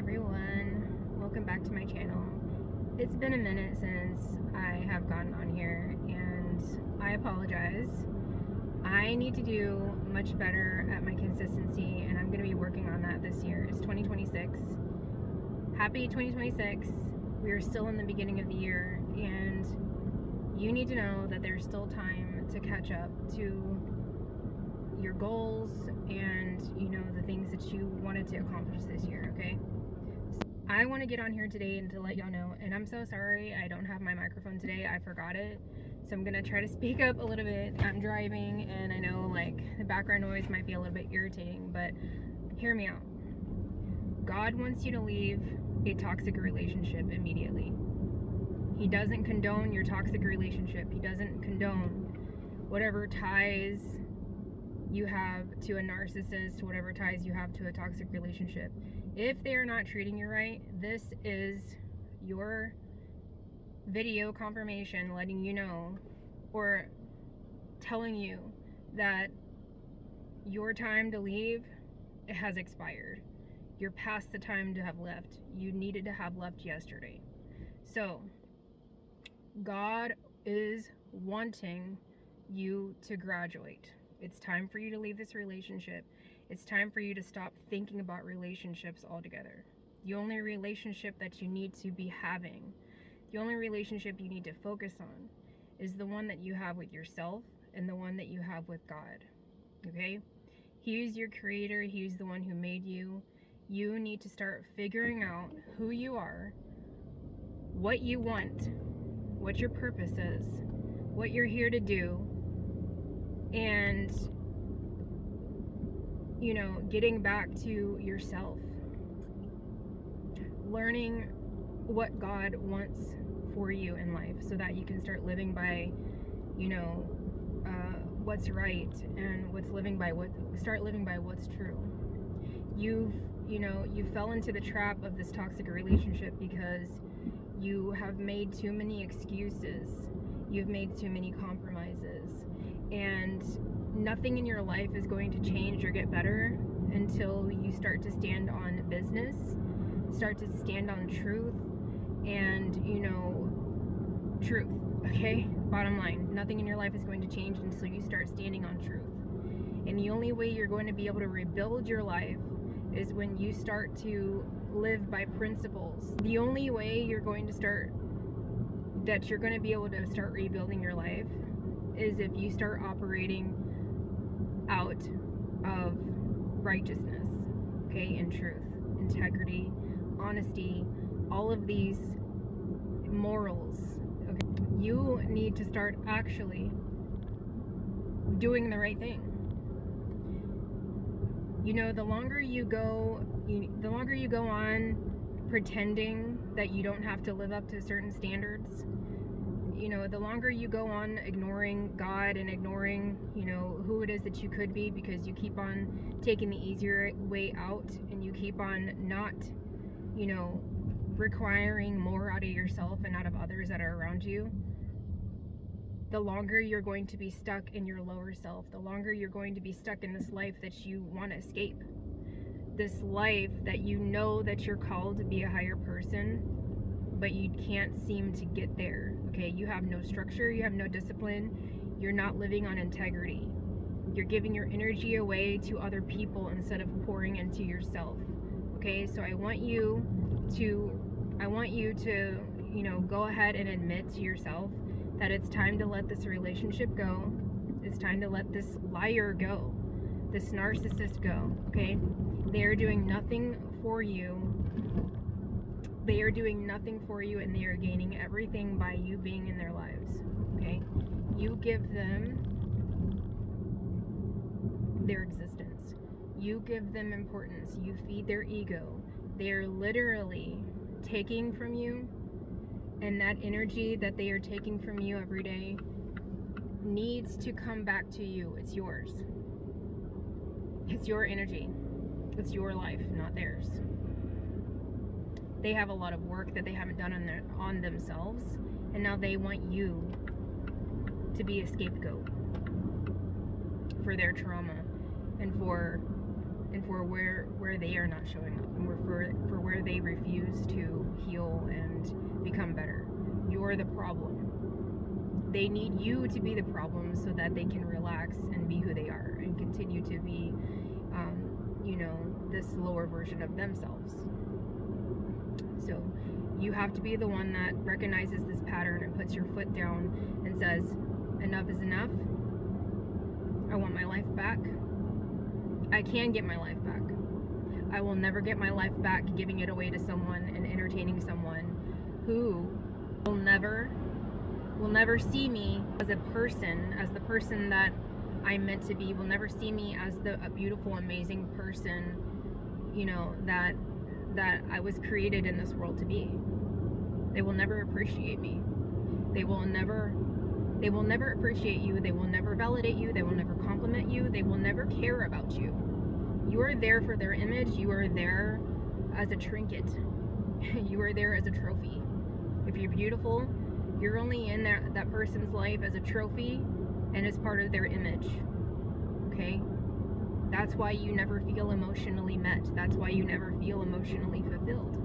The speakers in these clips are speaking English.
everyone, welcome back to my channel. It's been a minute since I have gotten on here and I apologize. I need to do much better at my consistency and I'm going to be working on that this year. It's 2026. Happy 2026. We are still in the beginning of the year and you need to know that there's still time to catch up to your goals and the things that you wanted to accomplish this year. Okay, so I want to get on here today and to let y'all know, and I'm so sorry I don't have my microphone today. I forgot it, so I'm gonna try to speak up a little bit. I'm driving and I know like the background noise might be a little bit irritating, but hear me out. God wants you to leave a toxic relationship immediately. He doesn't condone your toxic relationship. He doesn't condone whatever ties you have to a narcissist, whatever ties you have to a toxic relationship. If they are not treating you right, this is your video confirmation letting you know, or telling you that your time to leave has expired. You're past the time to have left. You needed to have left yesterday. So God is wanting you to graduate. It's time for you to leave this relationship. It's time for you to stop thinking about relationships altogether. The only relationship that you need to be having, the only relationship you need to focus on is the one that you have with yourself and the one that you have with God. Okay? He is your creator. He's the one who made you. You need to start figuring out who you are, what you want, what your purpose is, what you're here to do, and getting back to yourself, learning what God wants for you in life so that you can start living by what's right and start living by what's true. You fell into the trap of this toxic relationship because you have made too many excuses. You've made too many compromises, and nothing in your life is going to change or get better until you start to stand on business, start to stand on truth, and truth. Okay, bottom line, nothing in your life is going to change until you start standing on truth. And the only way you're going to be able to rebuild your life is when you start to live by principles. The only way you're going to be able to start rebuilding your life is if you start operating out of righteousness, okay, and truth, integrity, honesty, all of these morals. Okay, you need to start actually doing the right thing. The longer you go on pretending that you don't have to live up to certain standards, the longer you go on ignoring God and ignoring, who it is that you could be, because you keep on taking the easier way out and you keep on not, requiring more out of yourself and out of others that are around you, the longer you're going to be stuck in your lower self, the longer you're going to be stuck in this life that you want to escape. This life that that you're called to be a higher person, but you can't seem to get there. Okay, you have no structure, you have no discipline, you're not living on integrity. You're giving your energy away to other people instead of pouring into yourself. Okay, so I want you to go ahead and admit to yourself that it's time to let this relationship go. It's time to let this liar go, this narcissist go. Okay, they are doing nothing for you. They are doing nothing for you, and they are gaining everything by you being in their lives. Okay, you give them their existence. You give them importance. You feed their ego. They are literally taking from you, and that energy that they are taking from you every day needs to come back to you. It's yours. It's your energy. It's your life, not theirs. They have a lot of work that they haven't done on themselves, and now they want you to be a scapegoat for their trauma and for and for where they are not showing up, and for where they refuse to heal and become better. You're the problem. They need you to be the problem so that they can relax and be who they are and continue to be, this lower version of themselves. So you have to be the one that recognizes this pattern and puts your foot down and says, enough is enough. I want my life back. I can get my life back. I will never get my life back giving it away to someone and entertaining someone who will never see me as a person, as the person that I'm meant to be, will never see me as a beautiful, amazing person, that I was created in this world to be. They will never appreciate me. They will never appreciate you. They will never validate you. They will never compliment you. They will never care about you. You are there for their image. You are there as a trinket. You are there as a trophy. If you're beautiful, you're only in that person's life as a trophy and as part of their image. Okay? That's why you never feel emotionally met. That's why you never feel emotionally fulfilled.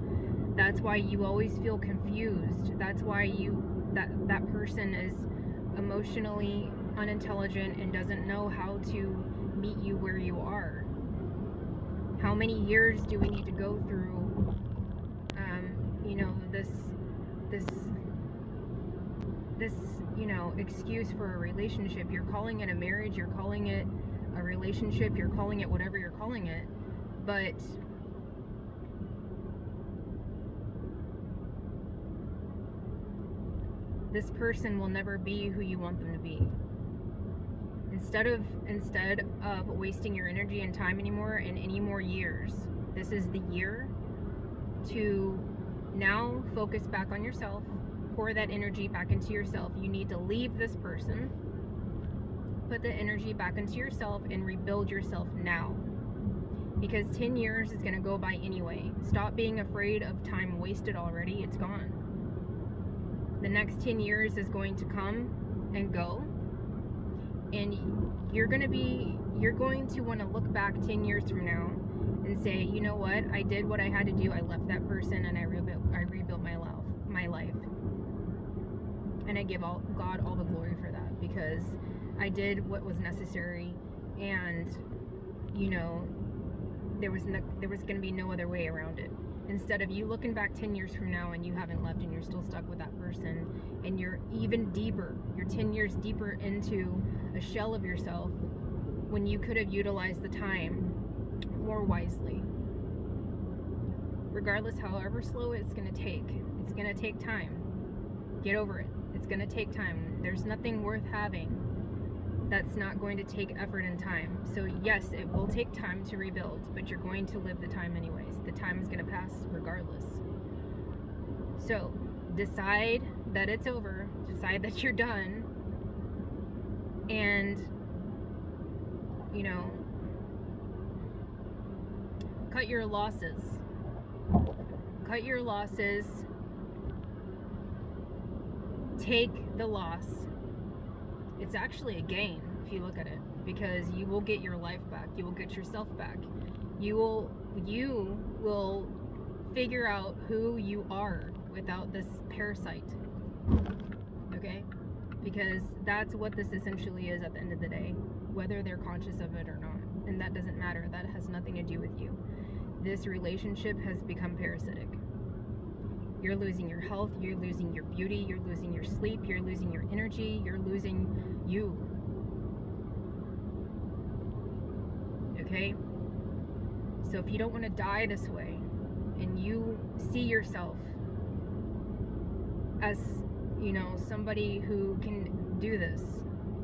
That's why you always feel confused. That's why that person is emotionally unintelligent and doesn't know how to meet you where you are. How many years do we need to go through this excuse for a relationship? You're calling it a marriage, you're calling it a relationship, you're calling it whatever you're calling it, but this person will never be who you want them to be. Instead of wasting your energy and time anymore and any more years, this is the year to now focus back on yourself, pour that energy back into yourself. You need to leave this person, put the energy back into yourself, and rebuild yourself now. Because 10 years is going to go by anyway. Stop being afraid of time wasted already. It's gone. The next 10 years is going to come and go. And you're going to want to look back 10 years from now and say, you know what? I did what I had to do. I left that person and I rebuilt my life. And I give God all the glory for that, because I did what was necessary, and there was going to be no other way around it. Instead of you looking back 10 years from now and you haven't left and you're still stuck with that person, and you're even deeper, you're 10 years deeper into a shell of yourself when you could have utilized the time more wisely. Regardless, however slow it's going to take time. Get over it. It's going to take time. There's nothing worth having that's not going to take effort and time. So yes, it will take time to rebuild, but you're going to live the time anyways. The time is going to pass regardless. So decide that it's over. Decide that you're done. And, cut your losses. Cut your losses. Take the loss. It's actually a gain if you look at it, because you will get your life back. You will get yourself back. You will figure out who you are without this parasite. Okay? Because that's what this essentially is at the end of the day, whether they're conscious of it or not. And that doesn't matter. That has nothing to do with you. This relationship has become parasitic. You're losing your health, you're losing your beauty, you're losing your sleep, you're losing your energy, you're losing you. Okay? So if you don't want to die this way, and you see yourself as, somebody who can do this,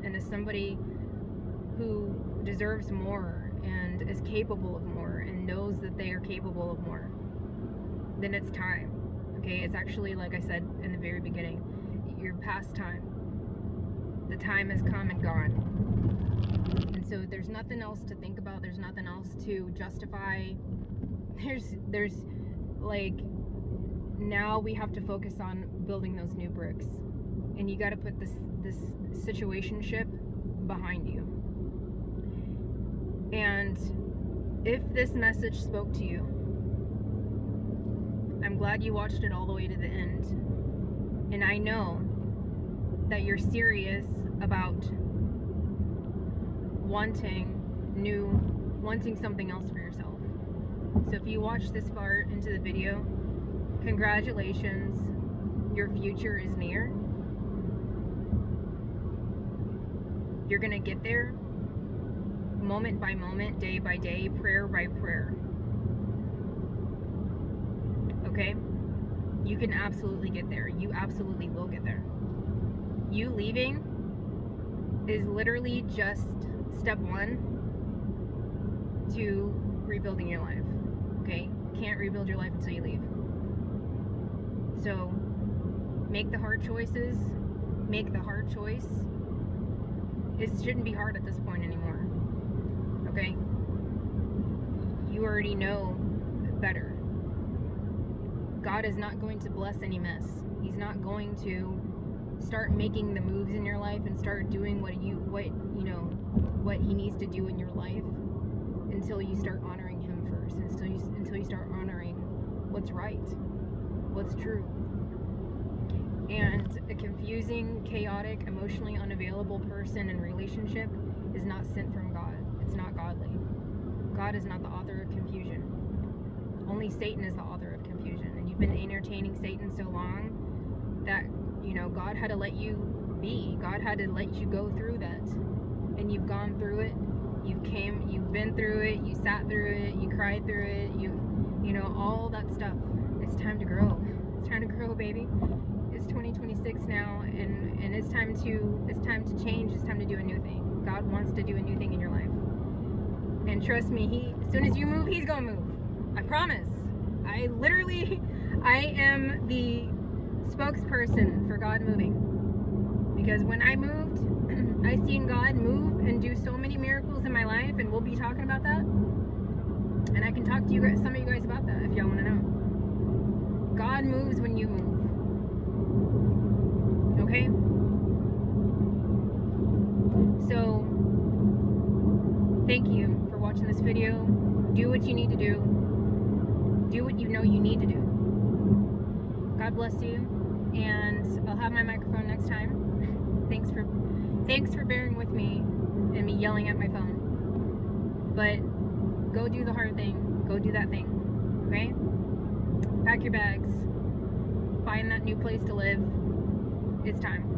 and as somebody who deserves more and is capable of more and knows that they are capable of more, then it's time. Okay, it's actually, like I said in the very beginning, you're past time. The time has come and gone. And so there's nothing else to think about. There's nothing else to justify. There's like, now we have to focus on building those new bricks. And you got to put this situationship behind you. And If this message spoke to you, I'm glad you watched it all the way to the end. And I know that you're serious about wanting something else for yourself. So if you watch this far into the video, congratulations, your future is near. You're gonna get there moment by moment, day by day, prayer by prayer. Okay? You can absolutely get there. You absolutely will get there. You leaving is literally just step one to rebuilding your life. Okay? Can't rebuild your life until you leave. So make the hard choices. Make the hard choice. It shouldn't be hard at this point anymore. Okay? You already know better. God is not going to bless any mess. He's not going to start making the moves in your life and start doing what he needs to do in your life until you start honoring him first, until you start honoring what's right, what's true. And a confusing, chaotic, emotionally unavailable person in relationship is not sent from God. It's not godly. God is not the author of confusion. Only Satan is the author of confusion. And you've been entertaining Satan so long that, God had to let you be. God had to let you go through that. And you've gone through it. You've been through it. You sat through it. You cried through it. All that stuff. It's time to grow. It's time to grow, baby. It's 2026 now, and it's time to change. It's time to do a new thing. God wants to do a new thing in your life. And trust me, as soon as you move, he's gonna move. I promise. I am the spokesperson for God moving. Because when I moved, I seen God move and do so many miracles in my life, and we'll be talking about that. And I can talk to some of you guys about that if y'all want to know. God moves when you move. Okay? So, thank you for watching this video. Do what you need to do. Do what you know you need to do. God bless you, and I'll have my microphone next time. Thanks for bearing with me and me yelling at my phone. But go do the hard thing. Go do that thing. Okay? Pack your bags. Find that new place to live. It's time.